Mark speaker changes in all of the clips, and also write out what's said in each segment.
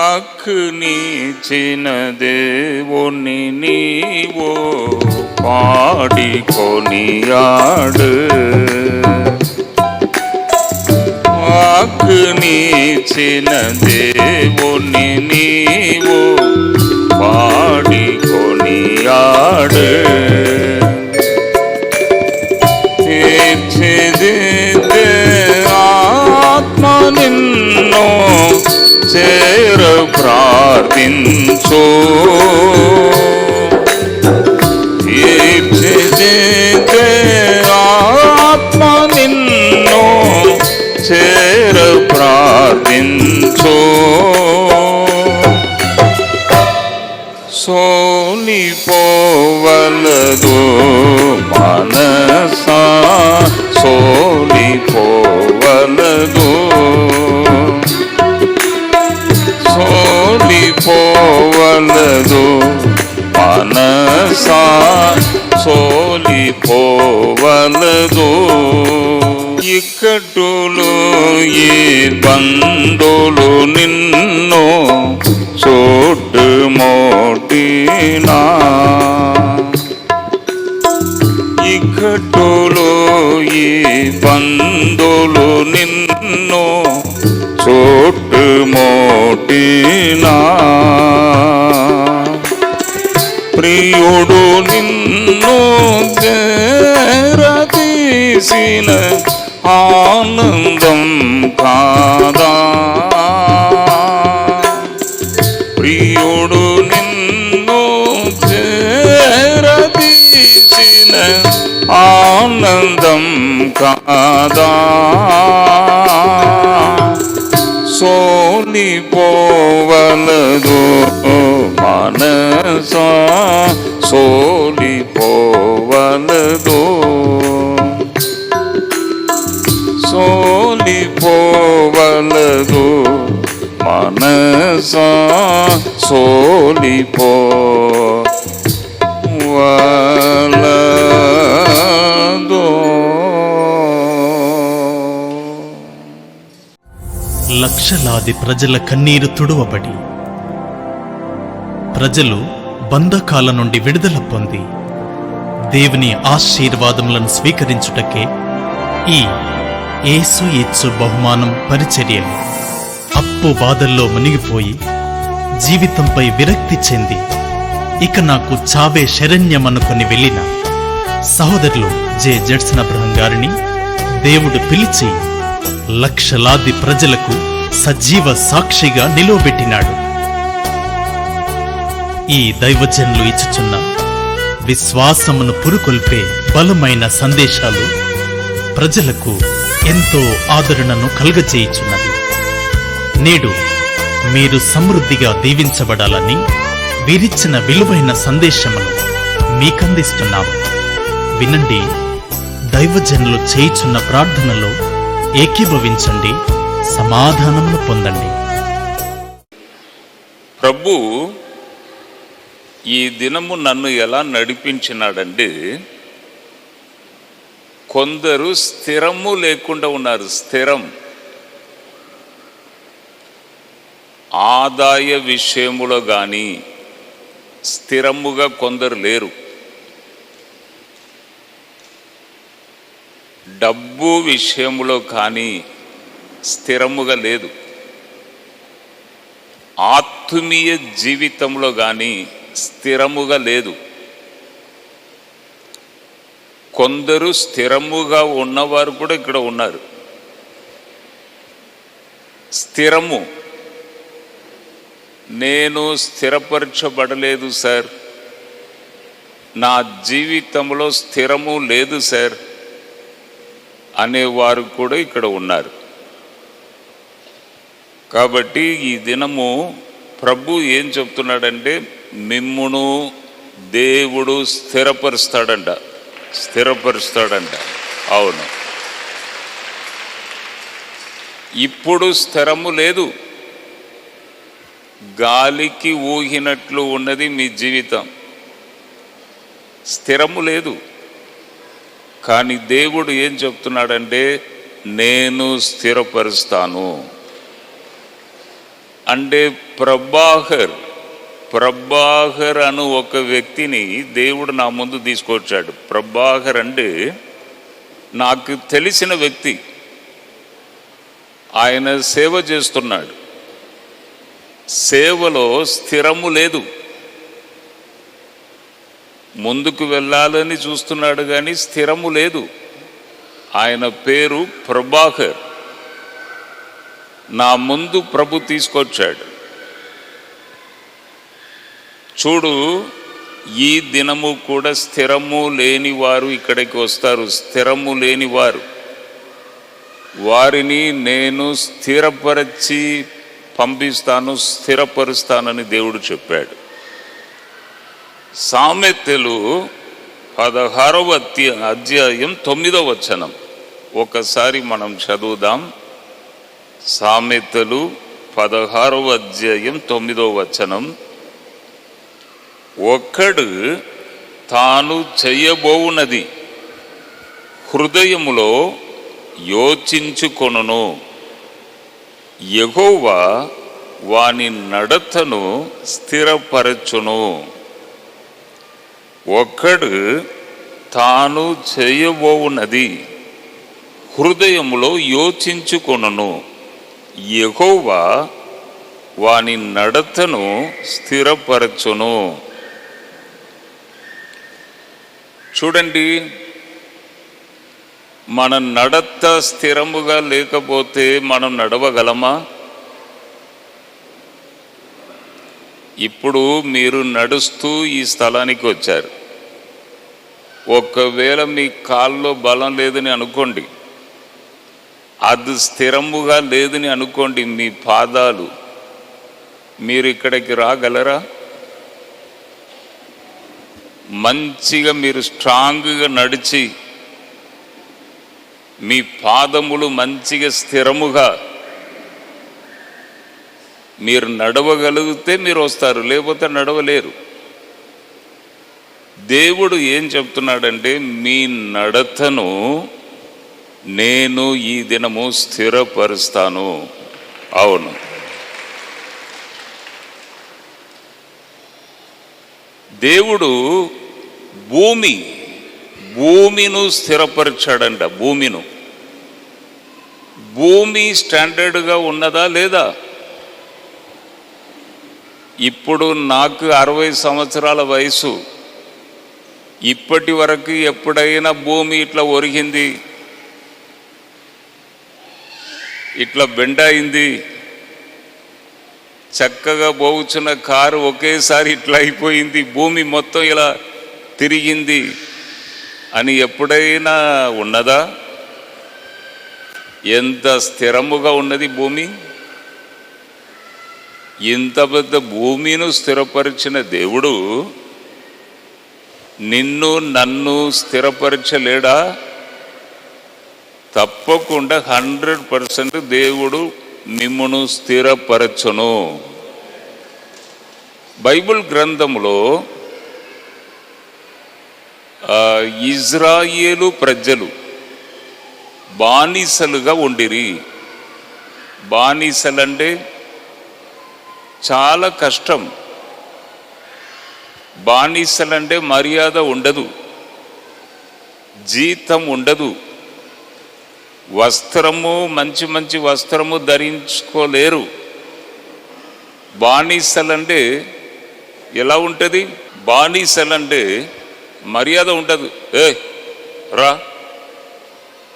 Speaker 1: వాక్కునిచ్చిన దేవుని నీవు పాడి కొనియాడు. వాక్కునిచ్చిన దేవుని నీవు పాడి కొనియాడు. తీర్చిదిద్దే ఆత్మ నిన్ను చేర ప్రార్థించు. తీర్చిదిద్దే ఆత్మ నిన్ను చేర ప్రార్థించు. సోలిపోవలదు మనసా సోలిపోవలదు. సోలిపోవలదు మనసా సోలిపోవలదు. ఇక్కటులు ఈ బంధులు నిన్ను చుట్టుముట్టినా. ఇక్కటులు ఈ బంధులు నిన్ను చుట్టుముట్టినా. ప్రియుడు నిన్ను చేరదీసిన ఆనందం కాదా. ప్రియుడు నిన్ను చేరదీసిన ఆనందం కాదా. సోలిపోవలదు మనసా సోలిపోవలదు. సోలిపోవలదు మనసా సోలిపోవలదు.
Speaker 2: లక్షలాది ప్రజల కన్నీరు తుడువబడి ప్రజలు బంధకాల నుండి విడుదల పొంది దేవుని ఆశీర్వాదములను స్వీకరించుటకే ఈ యేసు ఇచ్చు బహుమానం పరిచర్యలు. అప్పు బాధల్లో మునిగిపోయి జీవితంపై విరక్తి చెంది ఇక నాకు చావే శరణ్యమనుకొని వెళ్ళిన సహోదరులు జె. జడ్సన్ అబ్రహం గారిని దేవుడు పిలిచి లక్షలాది ప్రజలకు సజీవ సాక్షిగా నిలువబెట్టినాడు. ఈ దైవజనులు ఇచ్చుచున్న విశ్వాసమును పురుకొల్పే బలమైన సందేశాలు ప్రజలకు ఎంతో ఆదరణను కలుగచేయుచున్నది. నేడు మీరు సమృద్ధిగా దీవించబడాలని వీరిచ్చిన విలువైన సందేశమును మీకందిస్తున్నాము. వినండి, దైవజనులు చేయుచున్న ప్రార్థనలో ఏకీభవించండి, సమాధానమును పొందండి.
Speaker 1: ప్రభు ఈ దినము నన్ను ఎలా నడిపించినాడంటే, కొందరు స్థిరము లేకుండా ఉన్నారు. స్థిరం ఆదాయ విషయములో కానీ స్థిరముగా కొందరు లేరు. డబ్బు విషయంలో కానీ స్థిరముగా లేదు. ఆత్మీయ జీవితంలో కానీ స్థిరముగా లేదు. కొందరు స్థిరముగా ఉన్నవారు కూడా ఇక్కడ ఉన్నారు. స్థిరము, నేను స్థిరపరచబడలేదు సార్, నా జీవితంలో స్థిరము లేదు సార్ అనేవారు కూడా ఇక్కడ ఉన్నారు. కాబట్టి ఈ దినము ప్రభు ఏం చెప్తున్నాడంటే, మిమ్మును దేవుడు స్థిరపరుస్తాడంట. అవును, ఇప్పుడు స్థిరము లేదు. గాలికి ఊహినట్లు ఉన్నది మీ జీవితం. స్థిరము లేదు. కానీ దేవుడు ఏం చెప్తున్నాడంటే, నేను స్థిరపరుస్తాను అంటే ప్రభాకర్ అను ఒక వ్యక్తిని దేవుడు నా ముందు తీసుకొచ్చాడు. ప్రభాకర్ అంటే నాకు తెలిసిన వ్యక్తి. ఆయన సేవ చేస్తున్నాడు. సేవలో స్థిరము లేదు. ముందుకు వెళ్ళాలని చూస్తున్నాడు కానీ స్థిరము లేదు. ఆయన పేరు ప్రభాకర్. నా ముందు ప్రభు తీసుకొచ్చాడు. చూడు, ఈ దినము కూడా స్థిరము లేని వారు ఇక్కడికి వస్తారు. స్థిరము లేని వారు, వారిని నేను స్థిరపరిచి పంపిస్తాను, స్థిరపరుస్తానని దేవుడు చెప్పాడు. సామెతలు 16వ అధ్యాయం 9వ వచనం ఒకసారి మనం చదువుదాం. సామెతలు 16వ అధ్యాయం 9వ వచనం. ఒక్కడు తాను చెయ్యబోవునది హృదయములో యోచించుకొనును, యెహోవా వాని నడతను స్థిరపరచును. ఒక్కడు తాను చేయబోవునది హృదయములో యోచించుకొనును, యెహోవా వాని నడతను స్థిరపరచును. చూడండి, మన నడత స్థిరముగా లేకపోతే మనం నడవగలమా? ఇప్పుడు మీరు నడుస్తూ ఈ స్థలానికి వచ్చారు. ఒకవేళ మీ కాల్లో బలం లేదని అనుకోండి, అది స్థిరముగా లేదని అనుకోండి, మీ పాదాలు, మీరు ఇక్కడికి రాగలరా? మంచిగా మీరు స్ట్రాంగ్గా నడిచి మీ పాదములు మంచిగా స్థిరముగా మీరు నడవగలిగితే మీరు వస్తారు, లేకపోతే నడవలేరు. దేవుడు ఏం చెప్తున్నాడంటే, మీ నడతను నేను ఈ దినము స్థిరపరుస్తాను. అవును, దేవుడు భూమిను స్థిరపరిచాడంట. భూమి స్టాండర్డ్గా ఉన్నదా లేదా? ఇప్పుడు నాకు 60 సంవత్సరాల వయసు. ఇప్పటి వరకు ఎప్పుడైనా భూమి ఇట్లా ఒరిగింది, ఇట్లా బెండ్ అయింది, చక్కగా పోవచ్చున్న కారు ఒకేసారి ఇట్లా అయిపోయింది, భూమి మొత్తం ఇలా తిరిగింది అని ఎప్పుడైనా ఉన్నదా? ఎంత స్థిరముగా ఉన్నది భూమి. ఇంత పెద్ద భూమిని స్థిరపరిచిన దేవుడు నిన్ను నన్ను స్థిరపరచలేడా? తప్పకుండా 100% దేవుడు మిమ్మును స్థిరపరచును. బైబిల్ గ్రంథంలో ఇజ్రాయేలు ప్రజలు బానిసలుగా ఉండిరి. బానిసలంటే చాలా కష్టం. బానిసలంటే మర్యాద ఉండదు, జీతం ఉండదు, వస్త్రము మంచి మంచి వస్త్రము ధరించుకోలేరు. బానిసలంటే ఎలా ఉంటుంది? బానిసలంటే మర్యాద ఉండదు. రా,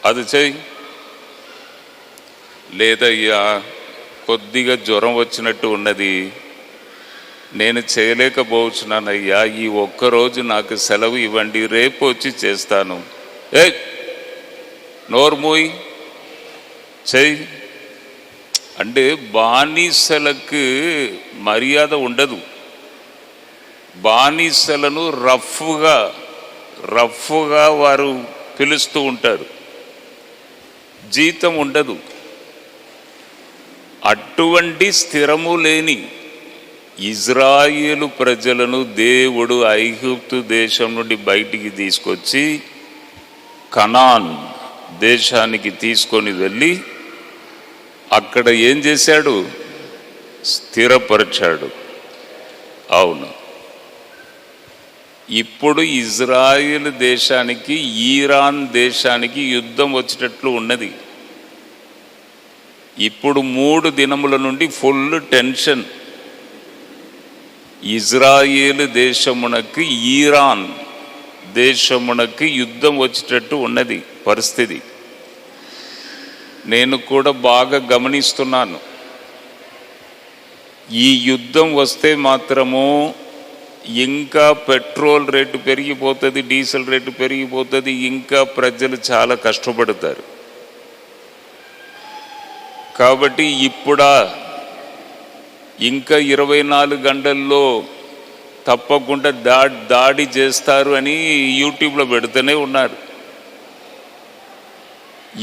Speaker 1: అది చెయ్యి, లేదయ్యా కొద్దిగా జ్వరం వచ్చినట్టు ఉన్నది, నేను చేయలేకపోవచ్చున్నానయ్యా, ఈ ఒక్కరోజు నాకు సెలవు ఇవ్వండి, రేపు వచ్చి చేస్తాను. నోర్మోయ్ చెయ్యి అంటే బానిసలకు మర్యాద ఉండదు. బానిసలను రఫ్గా వారు పిలుస్తూ ఉంటారు, జీతం ఉండదు. అటువంటి స్థిరము లేని ఇజ్రాయేలు ప్రజలను దేవుడు ఐగుప్తు దేశం నుండి బయటికి తీసుకొచ్చి కనాన్ దేశానికి తీసుకొని వెళ్ళి అక్కడ ఏం చేశాడు? స్థిరపరిచాడు. అవును, ఇప్పుడు ఇజ్రాయిల్ దేశానికి ఇరాన్ దేశానికి యుద్ధం వచ్చేటట్లు ఉన్నది. ఇప్పుడు 3 దినముల నుండి ఫుల్ టెన్షన్. ఇజ్రాయేల్ దేశమునకు ఇరాన్ దేశమునకు యుద్ధం వచ్చేటట్టు ఉన్నది పరిస్థితి. నేను కూడా బాగా గమనిస్తున్నాను. ఈ యుద్ధం వస్తే మాత్రము ఇంకా పెట్రోల్ రేటు పెరిగిపోతుంది, డీజిల్ రేటు పెరిగిపోతుంది, ఇంకా ప్రజలు చాలా కష్టపడతారు. కాబట్టి ఇంకా 24 గంటల్లో తప్పకుండా దాడి చేస్తారు అని యూట్యూబ్లో పెడుతూనే ఉన్నారు.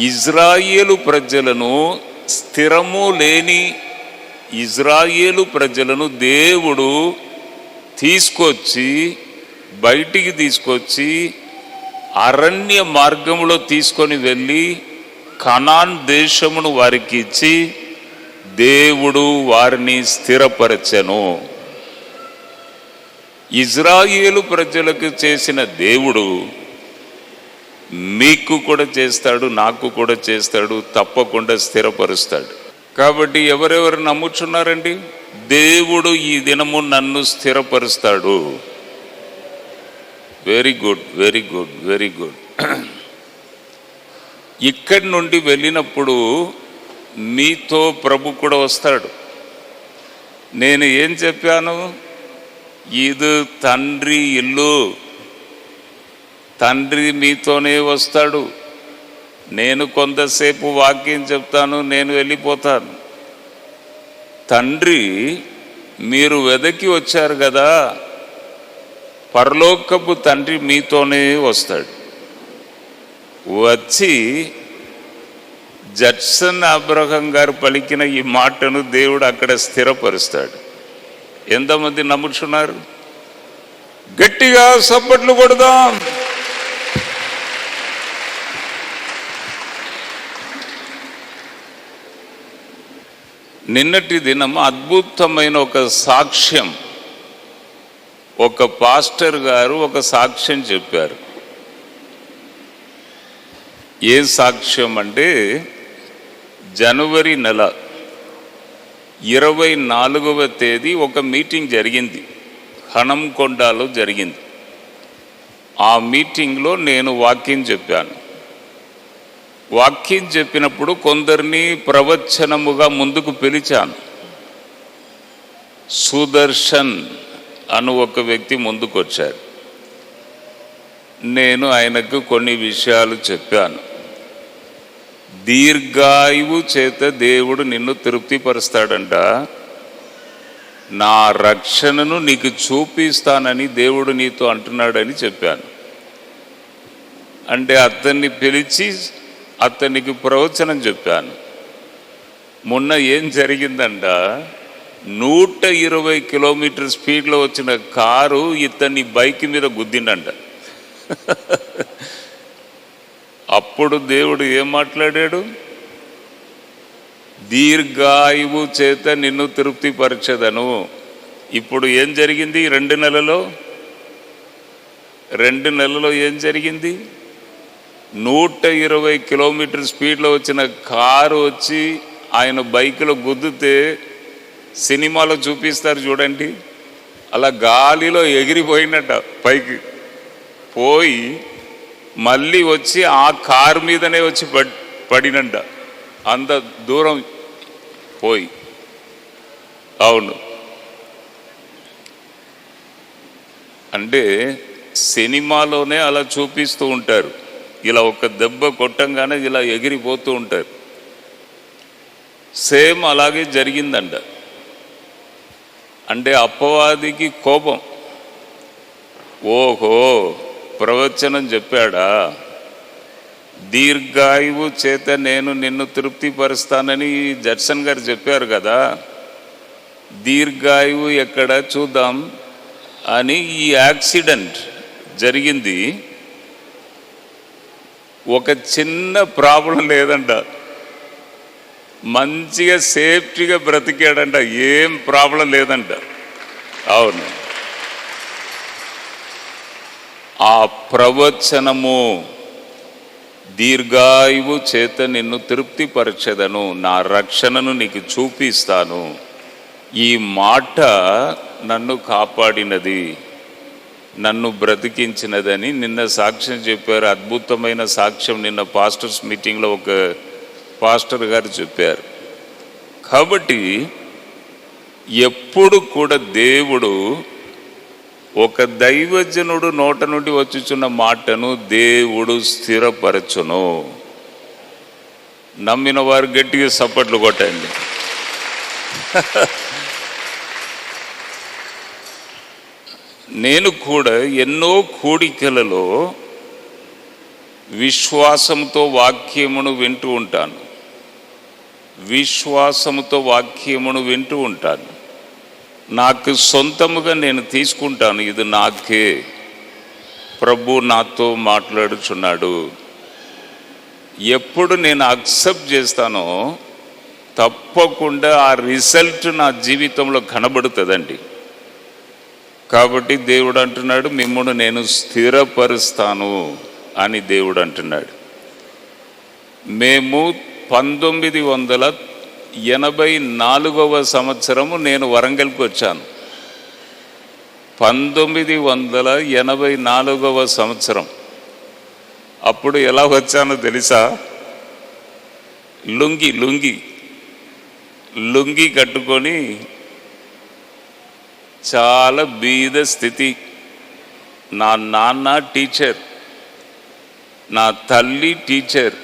Speaker 1: ఇజ్రాయేలు ప్రజలను, స్థిరము లేని ఇజ్రాయేలు ప్రజలను దేవుడు బయటికి తీసుకొచ్చి అరణ్య మార్గంలో తీసుకొని వెళ్ళి కనాన్ దేశమును వారికి ఇచ్చి దేవుడు వారిని స్థిరపరచెను. ఇజ్రాయేలు ప్రజలకు చేసిన దేవుడు మీకు కూడా చేస్తాడు, నాకు కూడా చేస్తాడు, తప్పకుండా స్థిరపరుస్తాడు. కాబట్టి ఎవరెవరు నమ్ముచున్నారండి? దేవుడు ఈ దినము నన్ను స్థిరపరుస్తాడు. Very good, very good, very good. ఇక్కడి నుండి వెళ్ళినప్పుడు మీతో ప్రభు కూడా వస్తాడు. నేను ఏం చెప్పాను? ఇది తండ్రి ఇల్లు, తండ్రి మీతోనే వస్తాడు. నేను కొంతసేపు వాక్యం చెప్తాను, నేను వెళ్ళిపోతాను. తండ్రి, మీరు వెదకి వచ్చారు కదా, పరలోకపు తండ్రి మీతోనే వస్తాడు. వచ్చి జడ్సన్ అబ్రహం గారు పలికిన ఈ మాటను దేవుడు అక్కడ స్థిరపరుస్తాడు. ఎంతమంది నమ్ముచున్నారు? గట్టిగా సప్పట్లు కొడదాం. నిన్నటి దినం అద్భుతమైన ఒక సాక్ష్యం, ఒక పాస్టర్ గారు ఒక సాక్ష్యం చెప్పారు. ఏ సాక్ష్యం అంటే, జనవరి నెల 24వ తేదీ ఒక మీటింగ్ జరిగింది, హనంకొండలో జరిగింది. ఆ మీటింగ్లో నేను వాక్యం చెప్పాను. వాక్యం చెప్పినప్పుడు కొందరిని ప్రవచనముగా ముందుకు పిలిచాను. సుదర్శన్ అను ఒక వ్యక్తి ముందుకు వచ్చారు. నేను ఆయనకు కొన్ని విషయాలు చెప్పాను. దీర్ఘాయువు చేత దేవుడు నిన్ను తృప్తిపరుస్తాడంట, నా రక్షణను నీకు చూపిస్తానని దేవుడు నీతో అంటున్నాడని చెప్పాను. అంటే అతన్ని పిలిచి అతనికి ప్రవచనం చెప్పాను. మొన్న ఏం జరిగిందంట, 120 కిలోమీటర్ స్పీడ్లో వచ్చిన కారు ఇతన్ని బైక్ మీద గుద్దిండంట. అప్పుడు దేవుడు ఏం మాట్లాడాడు? దీర్ఘాయువు చేత నిన్ను తృప్తిపరచదను. ఇప్పుడు ఏం జరిగింది? 2 నెలలో ఏం జరిగింది? 120 కిలోమీటర్ స్పీడ్లో వచ్చిన కారు వచ్చి ఆయన బైక్లో గుద్దితే సినిమాలో చూపిస్తారు చూడండి, అలా గాలిలో ఎగిరిపోయినట్ట, పైకి పోయి మళ్ళీ వచ్చి ఆ కారు మీదనే వచ్చి పడినంట, అంత దూరం పోయి. అవును, అంటే సినిమాలోనే అలా చూపిస్తూ ఉంటారు, ఇలా ఒక దెబ్బ కొట్టంగానే ఇలా ఎగిరిపోతూ ఉంటారు. సేమ్ అలాగే జరిగిందంట. అంటే అపవాదికి కోపం, ఓహో ప్రవచనం చెప్పాడా, దీర్ఘాయువు చేత నేను నిన్ను తృప్తిపరుస్తానని జడ్సన్ గారు చెప్పారు కదా, దీర్ఘాయువు ఎక్కడ చూద్దాం అని ఈ యాక్సిడెంట్ జరిగింది. ఒక చిన్న ప్రాబ్లం లేదంట, మంచిగా సేఫ్టీగా బ్రతికాడంట, ఏం ప్రాబ్లం లేదంట. అవును, ఆ ప్రవచనము దీర్ఘాయువు చేత నిన్ను తృప్తిపరచెదను, నా రక్షణను నీకు చూపిస్తాను. ఈ మాట నన్ను కాపాడినది, నన్ను బ్రతికించినదని నిన్న సాక్ష్యం చెప్పారు. అద్భుతమైన సాక్ష్యం నిన్న పాస్టర్స్ మీటింగ్లో ఒక పాస్టర్ గారు చెప్పారు. కాబట్టి ఎప్పుడు కూడా దేవుడు ఒక దైవజనుడు నోట నుండి వచ్చుచున్న మాటను దేవుడు స్థిరపరచును. నమ్మిన వారు గట్టిగా సప్పట్లు కొట్టండి. నేను కూడా ఎన్నో కూడికలలో విశ్వాసంతో వాక్యమును వింటూ ఉంటాను, విశ్వాసముతో వాక్యమును వింటూ ఉంటాను. నాకు సొంతముగా నేను తీసుకుంటాను, ఇది నాకే ప్రభు నాతో మాట్లాడుచున్నాడు. ఎప్పుడు నేను అక్సెప్ట్ చేస్తానో తప్పకుండా ఆ రిజల్ట్ నా జీవితంలో కనబడుతుందండి. కాబట్టి దేవుడు అంటున్నాడు, మిమ్మల్ని నేను స్థిరపరుస్తాను అని దేవుడు అంటున్నాడు. మేము 1984 సంవత్సరము నేను వరంగల్కి వచ్చాను. 1984 సంవత్సరం. అప్పుడు ఎలా వచ్చానో తెలుసా? లుంగి కట్టుకొని, చాలా బీద స్థితి. నా నాన్న టీచర్, నా తల్లి టీచర్,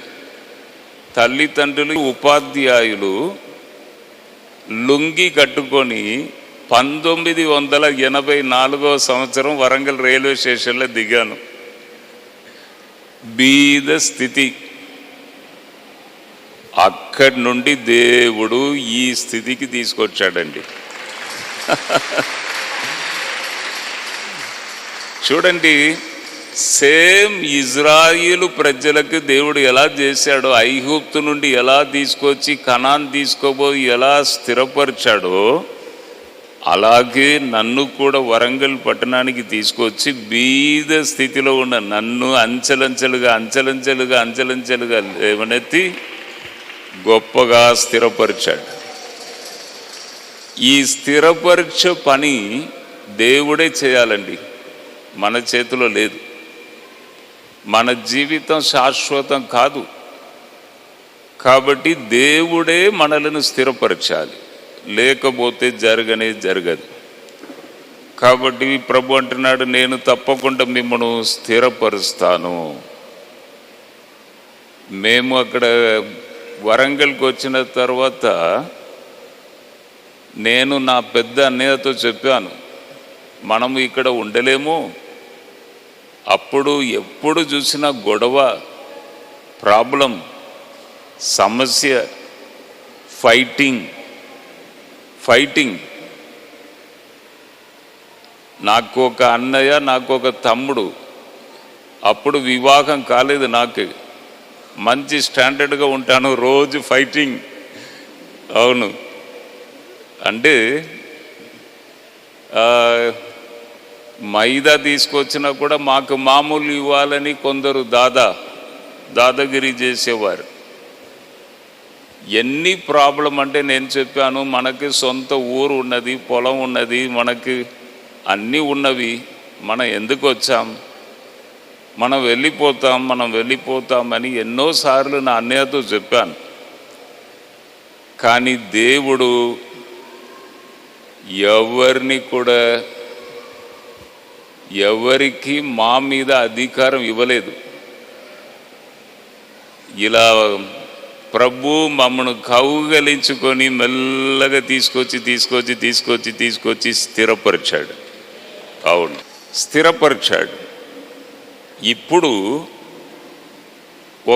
Speaker 1: తల్లిదండ్రులు ఉపాధ్యాయులు. లుంగి కట్టుకొని 1984 సంవత్సరం వరంగల్ రైల్వే స్టేషన్లో దిగాను. బీద స్థితి. అక్కడి నుండి దేవుడు ఈ స్థితికి తీసుకొచ్చాడండి. చూడండి, సేమ్ ఇజ్రాయిలు ప్రజలకు దేవుడు ఎలా చేశాడో, ఐగుప్తు నుండి ఎలా తీసుకొచ్చి కనాన్ తీసుకోబోయి ఎలా స్థిరపరిచాడో, అలాగే నన్ను కూడా వరంగల్ పట్టణానికి తీసుకొచ్చి బీద స్థితిలో ఉన్న నన్ను అంచెలంచెలుగా లేవనెత్తి గొప్పగా స్థిరపరిచాడు. ఈ స్థిరపరిచే పని దేవుడే చేయాలండి, మన చేతిలో లేదు. మన జీవితం శాశ్వతం కాదు, కాబట్టి దేవుడే మనలను స్థిరపరచాలి, లేకపోతే జరగదు. కాబట్టి ప్రభు అంటున్నాడు, నేను తప్పకుండా మిమ్మల్ని స్థిరపరుస్తాను. మేము అక్కడ వరంగల్కి వచ్చిన తర్వాత నేను నా పెద్ద అన్నయ్యతో చెప్పాను, మనము ఇక్కడ ఉండలేము. అప్పుడు ఎప్పుడు చూసినా గొడవ, ప్రాబ్లం, సమస్య, ఫైటింగ్. నాకు ఒక అన్నయ్య, నాకు ఒక తమ్ముడు. అప్పుడు వివాహం కాలేదు నాకు. మంచి స్టాండర్డ్గా ఉంటాను, రోజు ఫైటింగ్. అవును, అంటే మైదా తీసుకొచ్చినా కూడా మాకు మామూలు ఇవ్వాలని కొందరు దాదాగిరి చేసేవారు. ఎన్ని ప్రాబ్లం అంటే నేను చెప్పాను, మనకి సొంత ఊరు ఉన్నది, పొలం ఉన్నది, మనకి అన్నీ ఉన్నవి. మనం ఎందుకు వచ్చాం? మనం వెళ్ళిపోతామని ఎన్నోసార్లు నా అన్నయ్యతో చెప్పాను. కానీ దేవుడు ఎవరికి మా మీద అధికారం ఇవ్వలేదు. ఇలా ప్రభు మమ్మను కౌగలించుకొని మెల్లగా తీసుకొచ్చి స్థిరపరిచాడు. అవును, స్థిరపరిచాడు. ఇప్పుడు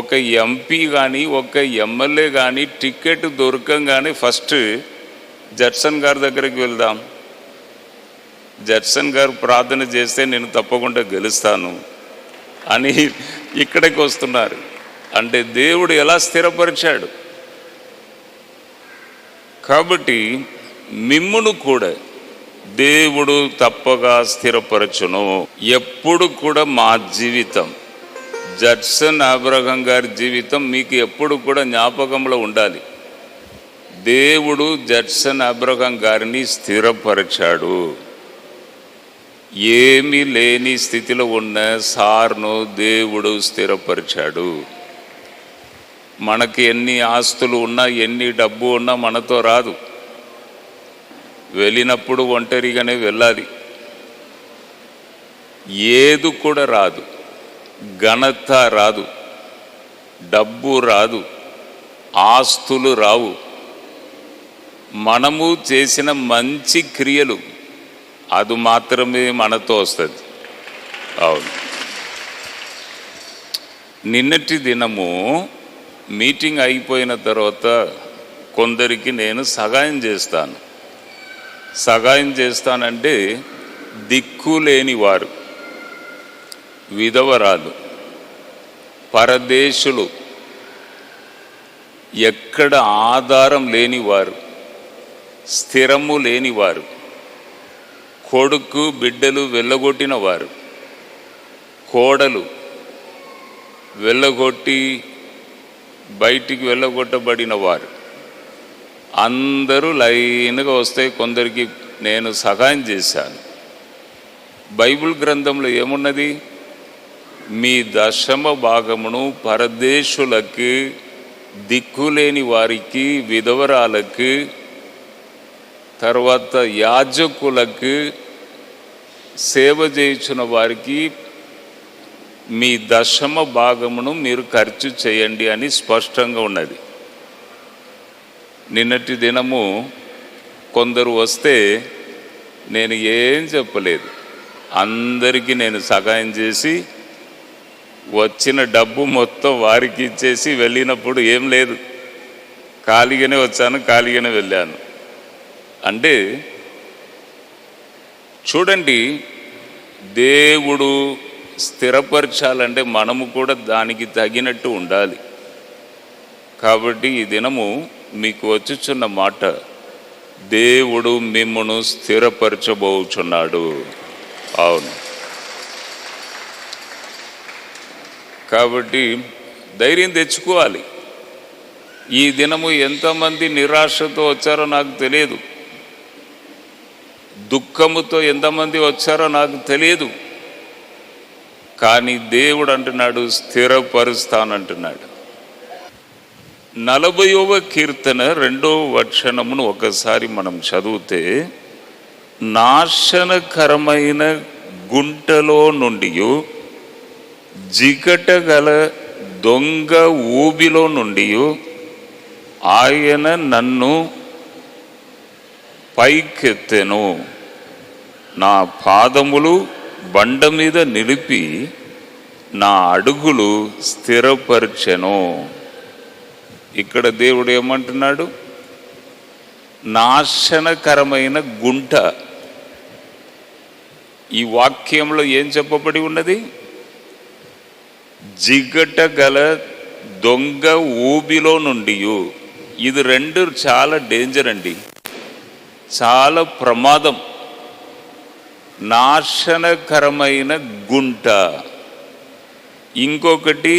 Speaker 1: ఒక ఎంపీ కానీ ఒక ఎమ్మెల్యే కానీ టికెట్ దొరకంగానే ఫస్ట్ జడ్సన్ గారి దగ్గరికి వెళ్దాం, జడ్సన్ గారు ప్రార్థన చేస్తే నేను తప్పకుండా గెలుస్తాను అని ఇక్కడికి వస్తున్నారు. అంటే దేవుడు ఎలా స్థిరపరిచాడు? కాబట్టి మిమ్మును కూడా దేవుడు తప్పగా స్థిరపరచును. ఎప్పుడు కూడా మా జీవితం, జడ్సన్ అబ్రహం గారి జీవితం మీకు ఎప్పుడు కూడా జ్ఞాపకంలో ఉండాలి. దేవుడు జడ్సన్ అబ్రహం గారిని స్థిరపరిచాడు. ఏమీ లేని స్థితిలో ఉన్న సార్ను దేవుడు స్థిరపరిచాడు. మనకి ఎన్ని ఆస్తులు ఉన్నా, ఎన్ని డబ్బు ఉన్నా మనతో రాదు. వెళ్ళినప్పుడు ఒంటరిగానే వెళ్ళాలి. ఏది కూడా రాదు. ఘనత రాదు, డబ్బు రాదు, ఆస్తులు రావు. మనము చేసిన మంచి క్రియలు అది మాత్రమే మనతో వస్తుంది. అవును, నిన్నటి దినము మీటింగ్ అయిపోయిన తర్వాత కొందరికి నేను సహాయం చేస్తానంటే దిక్కు లేని వారు, విధవరాలు, పరదేశులు, ఎక్కడ ఆధారం లేనివారు, స్థిరము లేనివారు, కొడుకు బిడ్డలు వెళ్ళగొట్టిన వారు, కోడలు వెళ్ళగొట్టి బయటికి వెళ్ళగొట్టబడిన వారు అందరూ లైన్గా వస్తే కొందరికి నేను సహాయం చేశాను. బైబిల్ గ్రంథంలో ఏమున్నది? మీ దశమ భాగమును పరదేశులకి, దిక్కులేని వారికి, విధవరాలకి, తర్వాత యాజకులకు, సేవ చేయించిన వారికి మీ దశమ భాగమును మీరు ఖర్చు చేయండి అని స్పష్టంగా ఉన్నది. నిన్నటి దినము కొందరు వస్తే నేను ఏం చెప్పలేదు, అందరికీ నేను సహాయం చేసి వచ్చిన డబ్బు మొత్తం వారికి ఇచ్చేసి వెళ్ళినప్పుడు ఏం లేదు, ఖాళీగానే వచ్చాను, ఖాళీగానే వెళ్ళాను. అంటే చూడండి, దేవుడు స్థిరపరచాలంటే మనము కూడా దానికి తగినట్టు ఉండాలి. కాబట్టి ఈ దినము మీకు వచ్చుచున్న మాట, దేవుడు మిమ్మును స్థిరపరచబోచున్నాడు. అవును, కాబట్టి ధైర్యం తెచ్చుకోవాలి. ఈ దినము ఎంతమంది నిరాశతో వచ్చారో నాకు తెలియదు, దుఃఖముతో ఎంతమంది వచ్చారో నాకు తెలియదు. కానీ దేవుడు అంటున్నాడు, స్థిరపరుస్తానంటున్నాడు. 40వ కీర్తన 2వ వచనమును ఒకసారి మనం చదివితే, నాశనకరమైన గుంటలో నుండి, జిగటగల దొంగ ఊబిలో నుండి ఆయన నన్ను పైకెత్తెను, నా పాదములు బండ మీద నిలిపి నా అడుగులు స్థిరపరిచెను. ఇక్కడ దేవుడు ఏమంటున్నాడు? నాశనకరమైన గుంట. ఈ వాక్యంలో ఏం చెప్పబడి ఉన్నది? జిగట గల దొంగ ఊబిలో నుండి. ఇది రెండు చాలా డేంజర్ అండి, చాలా ప్రమాదం. నాశనకరమైన గుంట, ఇంకొకటి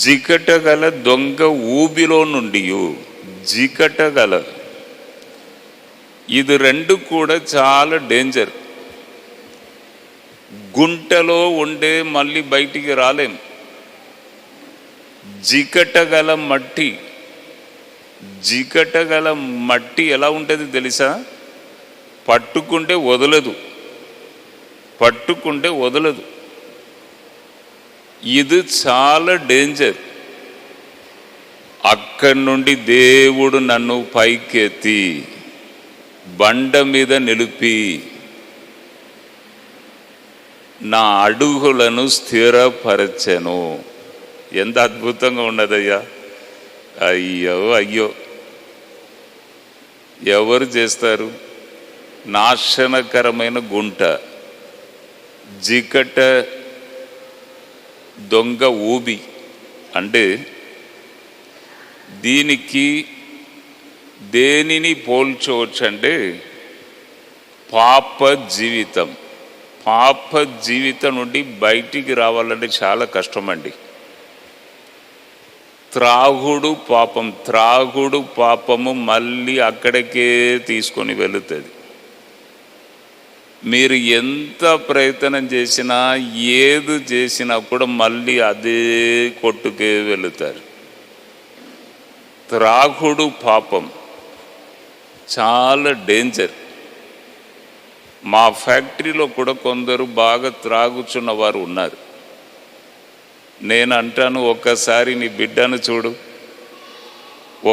Speaker 1: జికటగల దొంగ ఊబిలో నుండి. జికటగల, ఇది రెండు కూడా చాలా డేంజర్. గుంటలో ఉండే మళ్ళీ బయటికి రాలేం. జికటగల మట్టి, జికటగల మట్టి ఎలా ఉంటుంది తెలుసా? పట్టుకుంటే వదలదు, పట్టుకుంటే వదలదు. ఇది చాలా డేంజర్. అక్కడి నుండి దేవుడు నన్ను పైకెత్తి బండ మీద నిలిపి నా అడుగులను స్థిరపరచెను. ఎంత అద్భుతంగా ఉన్నదయ్యా! అయ్యో అయ్యో, ఎవరు చేస్తారు? నాశనకరమైన గుంట, జికట దొంగ ఊబి అంటే దీనికి దేనిని పోల్చవచ్చు అంటే పాప జీవితం. పాప జీవితం నుండి బయటికి రావాలంటే చాలా కష్టమండి. త్రాగుడు పాపము మళ్ళీ అక్కడికే తీసుకొని వెళుతుంది. మీరు ఎంత ప్రయత్నం చేసినా ఏది చేసినా కూడా మళ్ళీ అదే కొట్టుకే వెళుతారు. త్రాగుడు పాపం చాలా డేంజర్. మా ఫ్యాక్టరీలో కూడా కొందరు బాగా త్రాగుచున్న వారు ఉన్నారు. నేను అంటాను, ఒక్కసారి నీ బిడ్డను చూడు,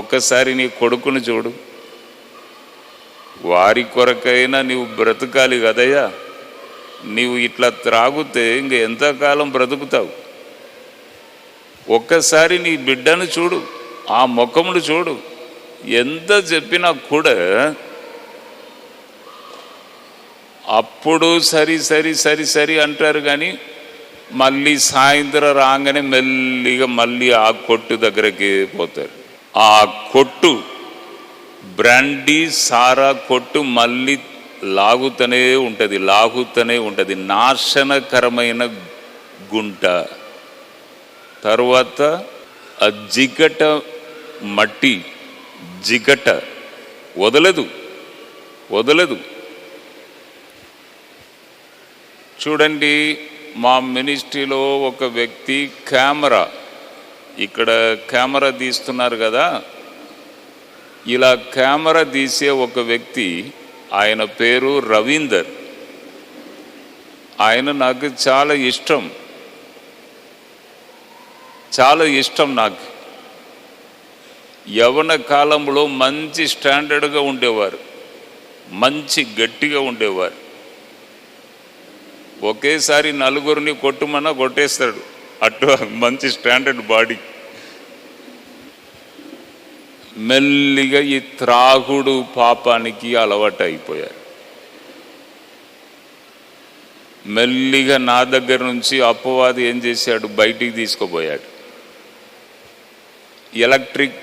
Speaker 1: ఒక్కసారి నీ కొడుకును చూడు. వారి కొరకైనా నీవు బ్రతకాలి కదయ్యా. నీవు ఇట్లా త్రాగుతే ఇంక ఎంతకాలం బ్రతుకుతావు? ఒక్కసారి నీ బిడ్డను చూడు, ఆ ముఖమును చూడు. ఎంత చెప్పినా కూడా అప్పుడు సరి అంటారు, కానీ మళ్ళీ సాయంత్రం రాగానే మెల్లిగా మళ్ళీ ఆ కొట్టు దగ్గరికి పోతారు. ఆ కొట్టు, బ్రాండీ సారా కొట్టు మళ్ళీ లాగుతూనే ఉంటుంది. నాశనకరమైన గుంట. తర్వాత ఆ జిగట మట్టి, జిగట వదలదు. చూడండి, మా మినిస్ట్రీలో ఒక వ్యక్తి ఇక్కడ కెమెరా తీస్తున్నారు కదా, ఇలా కెమెరా తీసే ఒక వ్యక్తి, ఆయన పేరు రవీందర్. ఆయన నాకు చాలా ఇష్టం నాకు. యవ్వన కాలంలో మంచి స్టాండర్డ్గా ఉండేవారు, మంచి గట్టిగా ఉండేవారు. ఒకేసారి నలుగురిని కొట్టుమన్నా కొట్టేస్తాడు, అటు మంచి స్టాండర్డ్ బాడీ. మెల్లిగా ఈ త్రాగుడు పాపానికి అలవాటు అయిపోయారు. మెల్లిగా నా దగ్గర నుంచి అపవాది ఏం చేశాడు, బయటికి తీసుకుపోయాడు. ఎలక్ట్రిక్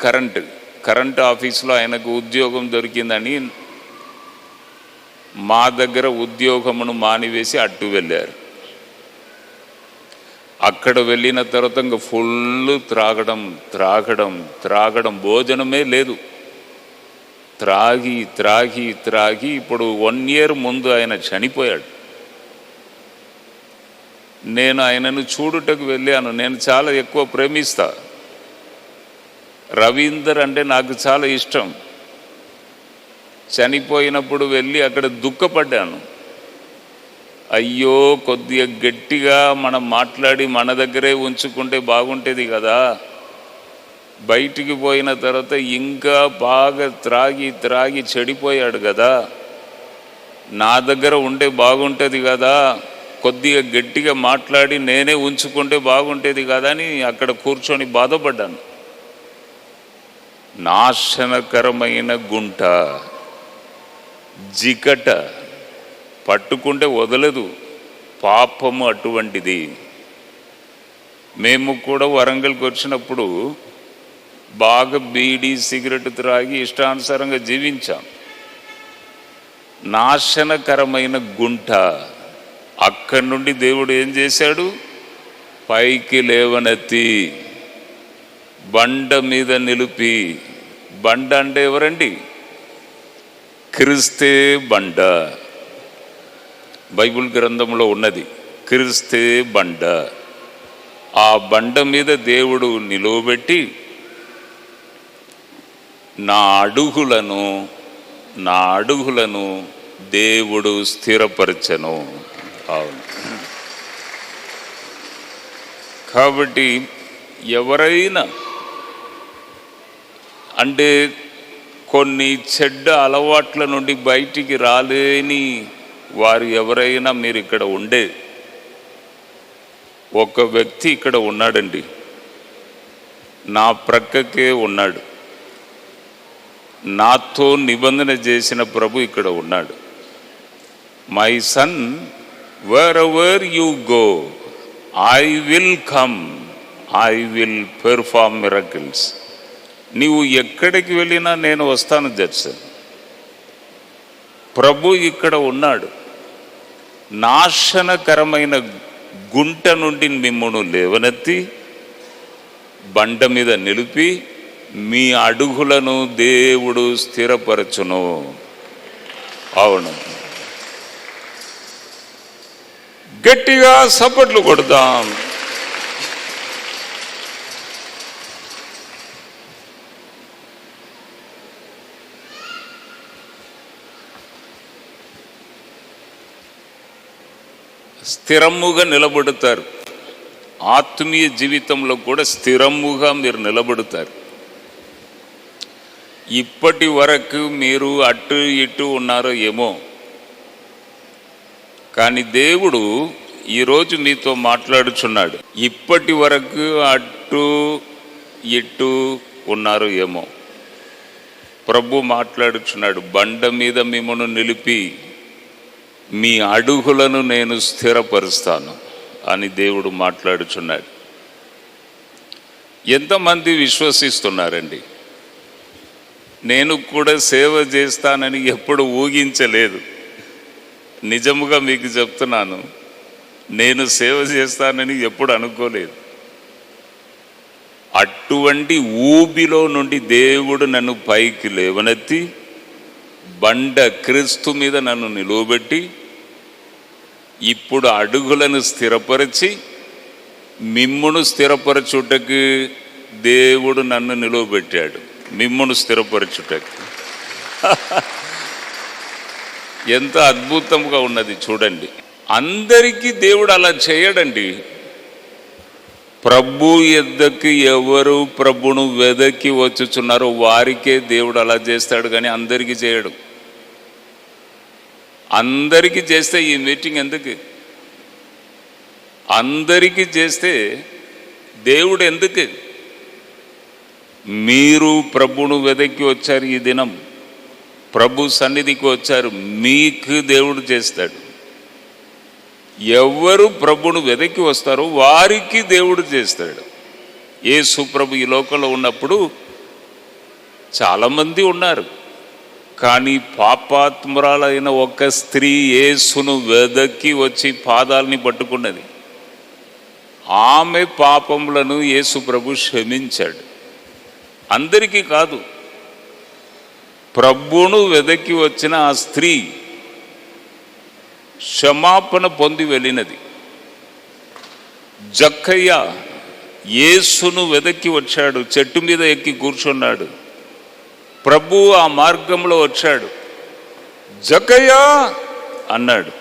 Speaker 1: కరెంట్ ఆఫీస్లో ఆయనకు ఉద్యోగం దొరికిందని మా దగ్గర ఉద్యోగమును మానివేసి అట్టు వెళ్ళారు. అక్కడ వెళ్ళిన తర్వాత ఇంకా ఫుల్ త్రాగడం, భోజనమే లేదు. త్రాగి ఇప్పుడు 1 year ముందు ఆయన చనిపోయాడు. నేను ఆయనను చూడుటకు వెళ్ళాను. నేను చాలా ఎక్కువ ప్రేమిస్తా. రవీందర్ అంటే నాకు చాలా ఇష్టం. చనిపోయినప్పుడు వెళ్ళి అక్కడ దుఃఖపడ్డాను. అయ్యో, కొద్దిగా గట్టిగా మనం మాట్లాడి మన దగ్గరే ఉంచుకుంటే బాగుంటేది కదా. బయటికి పోయిన తర్వాత ఇంకా బాగా త్రాగి చెడిపోయాడు కదా. నా దగ్గర ఉంటే బాగుంటుంది కదా, కొద్దిగా గట్టిగా మాట్లాడి నేనే ఉంచుకుంటే బాగుంటేది కదా అని అక్కడ కూర్చొని బాధపడ్డాను. నాశనకరమైన గుంట, జికట, పట్టుకుంటే వదలదు. పాపము అటువంటిది. మేము కూడా వరంగల్కి వచ్చినప్పుడు బాగా బీడీ సిగరెట్ త్రాగి ఇష్టానుసారంగా జీవించాం. నాశనకరమైన గుంట. అక్కడి నుండి దేవుడు ఏం చేశాడు, పైకి లేవనెత్తి బండ మీద నిలిపి. బండ అంటే ఎవరండి? క్రీస్తే బండ. బైబిల్ గ్రంథంలో ఉన్నది, క్రీస్తే బండ. ఆ బండ మీద దేవుడు నిలువబెట్టి నా అడుగులను దేవుడు స్థిరపరచను. అవును. కాబట్టి ఎవరైనా అంటే కొన్ని చెడ్డ అలవాట్ల నుండి బయటికి రాలేని వారు ఎవరైనా మీరు ఇక్కడ ఉండే ఒక వ్యక్తి ఇక్కడ ఉన్నాడండి, నా ప్రక్కకే ఉన్నాడు. నాతో నిబంధన చేసిన ప్రభు ఇక్కడ ఉన్నాడు. My son, wherever you go, I will come, I will perform miracles. నీవు ఎక్కడికి వెళ్ళినా నేను వస్తాను జడ్సన్. ప్రభు ఇక్కడ ఉన్నాడు. నాశనకరమైన గుంట నుండి మిమ్మును లేవనెత్తి బండ మీద నిలిపి మీ అడుగులను దేవుడు స్థిరపరచును. అవును, గట్టిగా సపట్లు కొడదాం. స్థిరముగా నిలబడతారు. ఆత్మీయ జీవితంలో కూడా స్థిరముగా మీరు నిలబడతారు. ఇప్పటి వరకు మీరు అటు ఇటు ఉన్నారో ఏమో, కానీ దేవుడు ఈరోజు మీతో మాట్లాడుచున్నాడు. ఇప్పటి వరకు అటు ఇటు ఉన్నారో ఏమో, ప్రభు మాట్లాడుచున్నాడు. బండ మీద మిమ్మల్ని నిలిపి మీ అడుగులను నేను స్థిరపరుస్తాను అని దేవుడు మాట్లాడుచున్నాడు. ఎంతమంది విశ్వసిస్తున్నారండి? నేను కూడా సేవ చేస్తానని ఎప్పుడు ఊహించలేదు. నిజముగా మీకు చెప్తున్నాను, నేను సేవ చేస్తానని ఎప్పుడు అనుకోలేదు. అటువంటి ఊబిలో నుండి దేవుడు నన్ను పైకి లేవనెత్తి బండ క్రీస్తు మీద నన్ను నిలువబెట్టి ఇప్పుడు అడుగులను స్థిరపరిచి మిమ్మును స్థిరపరచుటకు దేవుడు నన్ను నిలువబెట్టాడు. మిమ్మును స్థిరపరచుటకు ఎంత అద్భుతంగా ఉన్నది చూడండి. అందరికీ దేవుడు అలా చేయడండి. ప్రభు యొద్దకు ఎవరు ప్రభును వెదకి వచ్చుచున్నారో వారికే దేవుడు అలా చేస్తాడు, కానీ అందరికీ చేయడు. అందరికీ చేస్తే ఈ మీటింగ్ ఎందుకు? అందరికీ చేస్తే దేవుడు ఎందుకు? మీరు ప్రభును వెదకి వచ్చారు, ఈ దినం ప్రభు సన్నిధికి వచ్చారు, మీకు దేవుడు చేస్తాడు. ఎవరు ప్రభును వెదకి వస్తారో వారికి దేవుడు చేస్తాడు. యేసు ప్రభు ఈ లోకంలో ఉన్నప్పుడు చాలామంది ఉన్నారు, కానీ పాపాత్మురాలైన ఒక స్త్రీ యేసును వెదకి వచ్చి పాదాలని పట్టుకున్నది. ఆమె పాపములను యేసు ప్రభు క్షమించాడు. అందరికీ కాదు, ప్రభువును వెదకి వచ్చిన ఆ స్త్రీ క్షమాపణ పొంది వెళ్ళినది. జక్కయ్య యేసును వెదకి వచ్చాడు, చెట్టు మీద ఎక్కి కూర్చున్నాడు. ప్రభు ఆ మార్గంలో వచ్చాడు. జక్కయ్య అన్నాడు,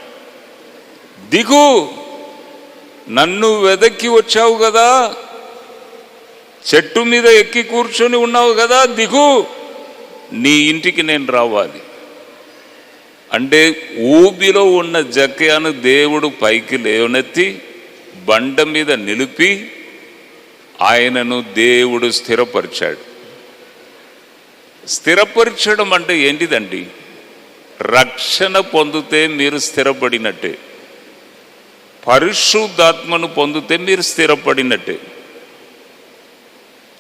Speaker 1: దిగు, నన్ను వెదకి వచ్చావు కదా, చెట్టు మీద ఎక్కి కూర్చొని ఉన్నావు కదా, దిగు, నీ ఇంటికి నేను రావాలి అంటే ఊబిలో ఉన్న జక్కయ్యను దేవుడు పైకి లేవనెత్తి బండ మీద నిలిపి ఆయనను దేవుడు స్థిరపరిచాడు. స్థిరపరచడం అంటే ఏంటిదండి? రక్షణ పొందితే మీరు స్థిరపడినట్టే, పరిశుద్ధాత్మను పొందితే మీరు స్థిరపడినట్టే.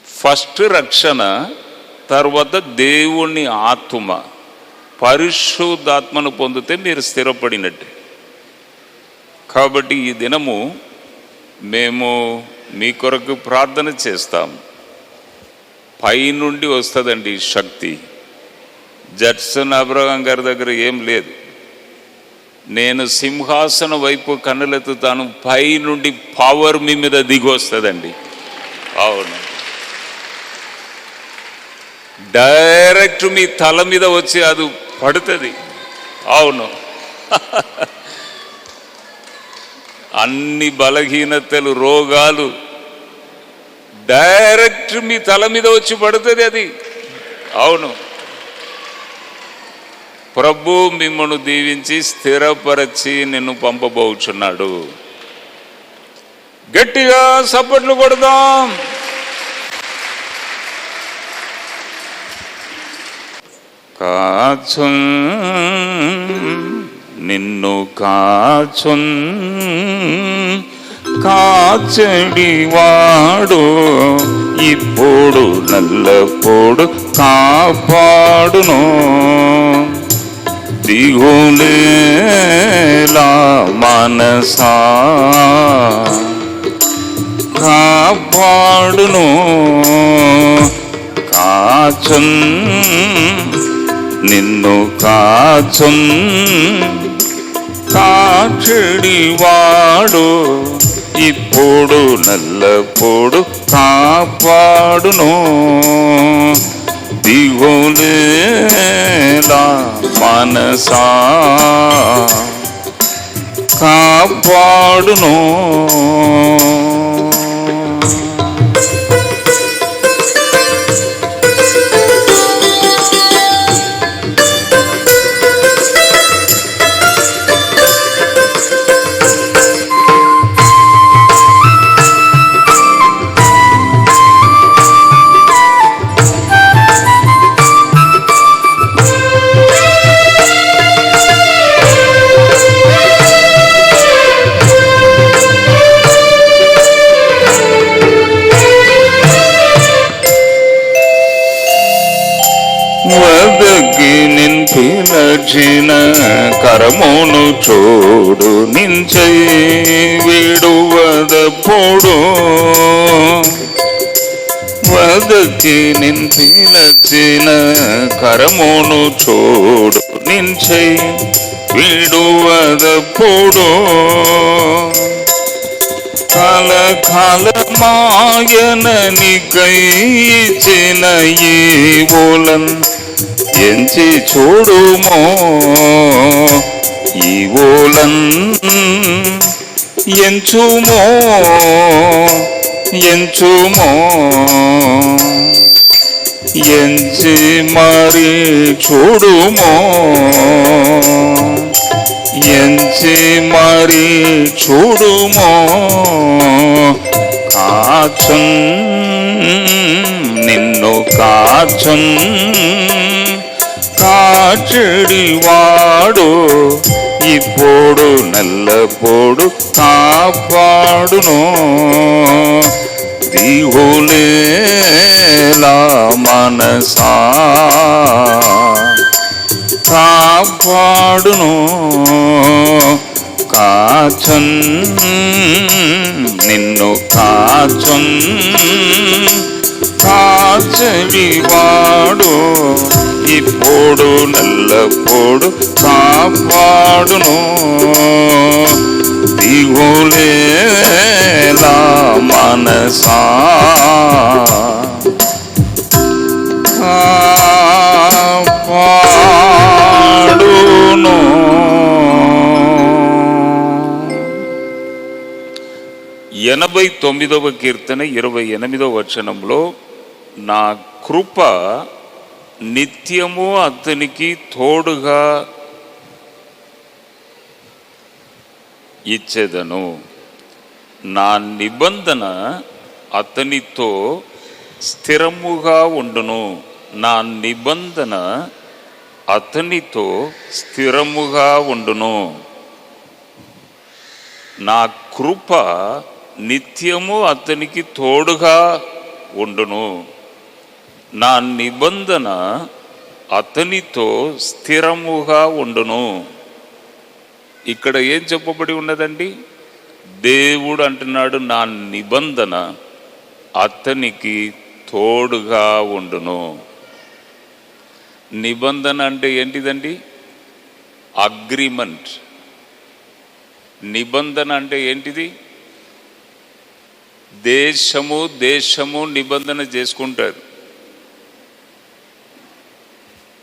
Speaker 1: ఫస్ట్ రక్షణ, తర్వాత దేవుని ఆత్మ, పరిశుద్ధాత్మను పొందితే మీరు స్థిరపడినట్టే. కాబట్టి ఈ దినము మేము మీ కొరకు ప్రార్థన చేస్తాం. పైనుండి వస్తుందండి శక్తి. జడ్సన్ అబ్రహాం గారి దగ్గర ఏం లేదు. నేను సింహాసనం వైపు కన్నులెత్తుతాను, పైనుండి పవర్ మీ మీద దిగి వస్తుందండి. అవును, డైరెక్ట్ మీ తల మీద వచ్చి అది పడుతుంది. అవును, అన్ని బలహీనతలు, రోగాలు డైరెక్ట్ మీ తల మీద వచ్చి పడుతుంది అది. అవును, ప్రభు మిమ్మల్ని దీవించి స్థిరపరచి నిన్ను పంపబోచున్నాడు. గట్టిగా సప్పట్లు కొడదాం. కాచున్ నిన్ను కాచున్ కాచడివాడు ఇప్పుడు నల్లప్పుడు కాపాడును. దిగులేలా మనసా కాపాడును. కాచున్ నిన్ను కాచున్ కాచెడివాడు ఇప్పుడు నల్లప్పుడు కాపాడును. దిగులేలా మనసా కాపాడును. వదకి నిన్ పిలచిన కరమును చూడు నించై విడువదప్పుడు. వదకి నిన్ పిలచిన కరమును చూడు నించై విడువదప్పుడు. కలకాలమాయననికై ఇచ్చిన ఈవులన్ ఎంచి చూడుమో. ఈవులన్ ఎంచుమో ఎంచుమో ఎంచి మరి చూడుమో. ఎంచి మరి చూడుమో. కాచున్ నిన్ను కాచున్ కాచెడివాడు ఇప్పుడు నల్లప్పుడు కాపాడును. దిగులేలా మనసా కాపాడును. కాచున్ నిన్ను కాచున్ కాచెడివాడు ఇప్పుడు నల్లప్పుడు కాపాడును. దిగులేలా మనసా కాపాడును. 89వ కీర్తన 28వ వచనంలో నా కృప నిత్యము అతనికి తోడుగా ఇచ్చేదను. నా నిబంధన అతనితో స్థిరముగా ఉండును. నా నిబంధన అతనితో స్థిరముగా ఉండును. నా కృప నిత్యము అతనికి తోడుగా ఉండును. నా నిబంధన అతనితో స్థిరముగా ఉండును. ఇక్కడ ఏం చెప్పబడి ఉన్నదండి? దేవుడు అంటున్నాడు నా నిబంధన అతనికి తోడుగా ఉండును. నిబంధన అంటే ఏంటిదండి? అగ్రిమెంట్. నిబంధన అంటే ఏంటిది? దేశము నిబంధన చేసుకుంటారు.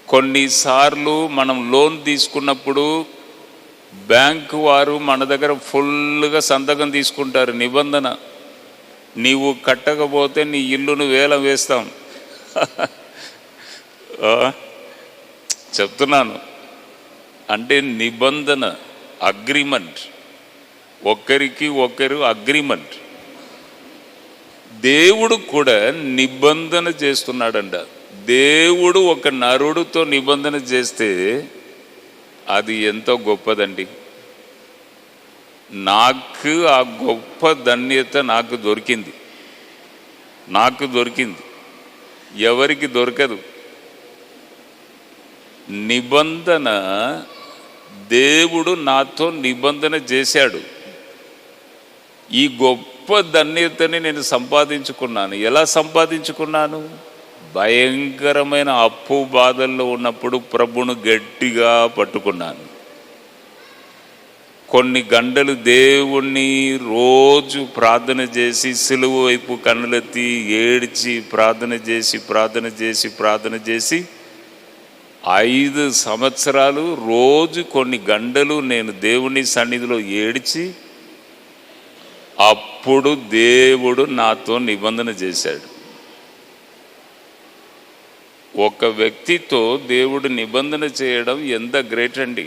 Speaker 1: కొన్నిసార్లు మనం లోన్ తీసుకున్నప్పుడు బ్యాంకు వారు మన దగ్గర ఫుల్గా సంతకం తీసుకుంటారు. నిబంధన, నీవు కట్టకపోతే నీ ఇల్లును వేలం వేస్తాం. చెప్తున్నాను అంటే నిబంధన, అగ్రిమెంట్, ఒకరికి ఒకరు అగ్రిమెంట్. దేవుడు కూడా నిబంధన చేస్తున్నాడంట. దేవుడు ఒక నరుడితో నిబంధన చేస్తే అది ఎంతో గొప్పదండి. నాకు ఆ గొప్ప ధన్యత నాకు దొరికింది. నాకు దొరికింది, ఎవరికి దొరకదు. నిబంధన, దేవుడు నాతో నిబంధన చేశాడు. ఈ గొప్ప ధన్యతని నేను సంపాదించుకున్నాను. ఎలా సంపాదించుకున్నాను? భయంకరమైన అప్పు బాధల్లో ఉన్నప్పుడు ప్రభును గట్టిగా పట్టుకున్నాను. కొన్ని గంటలు దేవుణ్ణి రోజు ప్రార్థన చేసి, సిలువ వైపు కన్నులెత్తి ఏడ్చి ప్రార్థన చేసి 5 సంవత్సరాలు రోజు కొన్ని గంటలు నేను దేవుని సన్నిధిలో ఏడ్చి, అప్పుడు దేవుడు నాతో నిబంధన చేశాడు. ఒక వ్యక్తితో దేవుడు నిబంధన చేయడం ఎంత గ్రేట్ అండి,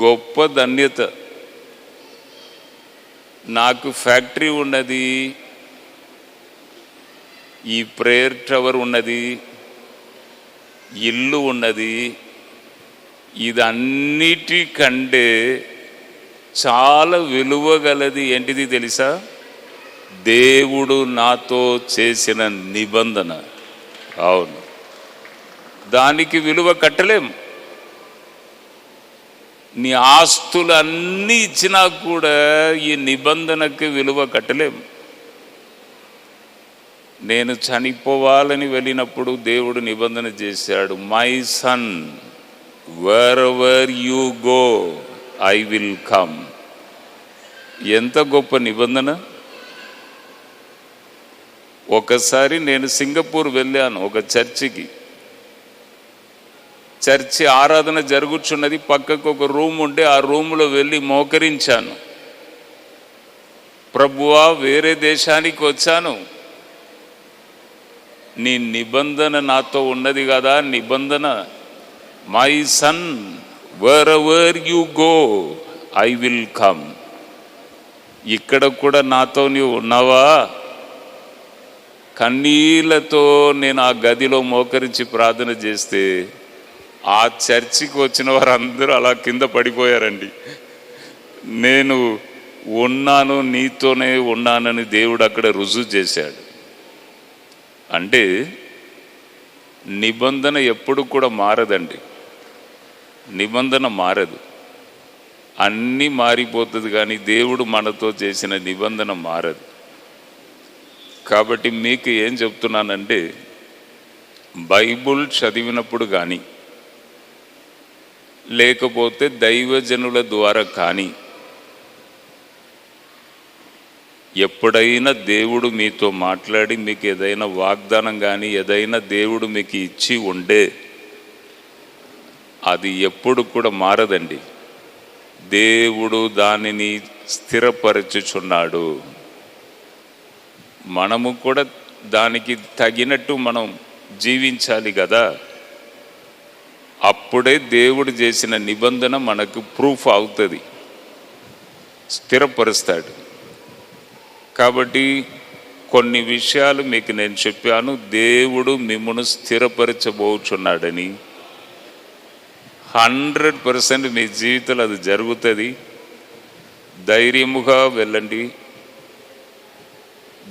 Speaker 1: గొప్ప ధన్యత. నాకు ఫ్యాక్టరీ ఉన్నది, ఈ ప్రేయర్ టవర్ ఉన్నది, ఇల్లు ఉన్నది. ఇదన్నిటికంటే చాలా విలువ గలది ఏంటిది తెలుసా? దేవుడు నాతో చేసిన నిబంధన. అవును, దానికి విలువ కట్టలేం. నీ ఆస్తులు అన్నీ ఇచ్చినా కూడా ఈ నిబంధనకి విలువ కట్టలేం. నేను చనిపోవాలని వెళ్ళినప్పుడు దేవుడు నిబంధన చేశాడు, my son, wear ever you go I will come. ఎంత గొప్ప నిబంధన! ఒకసారి నేను సింగపూర్ వెళ్ళాను, ఒక చర్చికి. చర్చి ఆరాధన జరుగుతున్నది, పక్కకు ఒక రూమ్ ఉంటే ఆ రూమ్లో వెళ్ళి మోకరించాను. ప్రభువా, వేరే దేశానికి వచ్చాను, నీ నిబంధన నాతో ఉన్నది కదా. నిబంధన, my son, wear ever you go I will come. ఇక్కడ కూడా నాతో నీవు ఉన్నావా? కన్నీళ్లతో నేను ఆ గదిలో మోకరించి ప్రార్థన చేస్తే ఆ చర్చికి వచ్చిన వారందరూ అలా కింద పడిపోయారండి. నేను ఉన్నాను, నీతోనే ఉన్నానని దేవుడు అక్కడ రుజువు చేశాడు. అంటే నిబంధన ఎప్పుడు కూడా మారదండి, నిబంధన మారదు. అన్నీ మారిపోతుంది కానీ దేవుడు మనతో చేసిన నిబంధన మారదు. కాబట్టి మీకు ఏం చెప్తున్నానంటే, బైబుల్ చదివినప్పుడు కానీ, లేకపోతే దైవజనుల ద్వారా కానీ, ఎప్పుడైనా దేవుడు మీతో మాట్లాడి మీకు ఏదైనా వాగ్దానం కానీ ఏదైనా దేవుడు మీకు ఇచ్చి ఉండే, అది ఎప్పుడు కూడా మారదండి. దేవుడు దానిని స్థిరపరచుచున్నాడు. మనము కూడా దానికి తగినట్టు మనం జీవించాలి కదా. అప్పుడే దేవుడు చేసిన నిబంధన మనకు ప్రూఫ్ అవుతుంది, స్థిరపరుస్తాడు. కాబట్టి కొన్ని విషయాలు మీకు నేను చెప్పాను. దేవుడు మిమ్మల్ని స్థిరపరచబోచున్నాడని. 100% మీ జీవితంలో అది జరుగుతుంది. ధైర్యముగా వెళ్ళండి.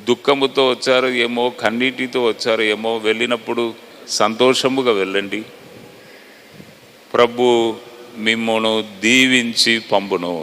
Speaker 1: దుఃఖముతో వచ్చారు ఏమో, కన్నీటితో వచ్చారు ఏమో, వెళ్ళినప్పుడు సంతోషముగా వెళ్ళండి. ప్రభు మిమ్మల్ని దీవించి పంపును.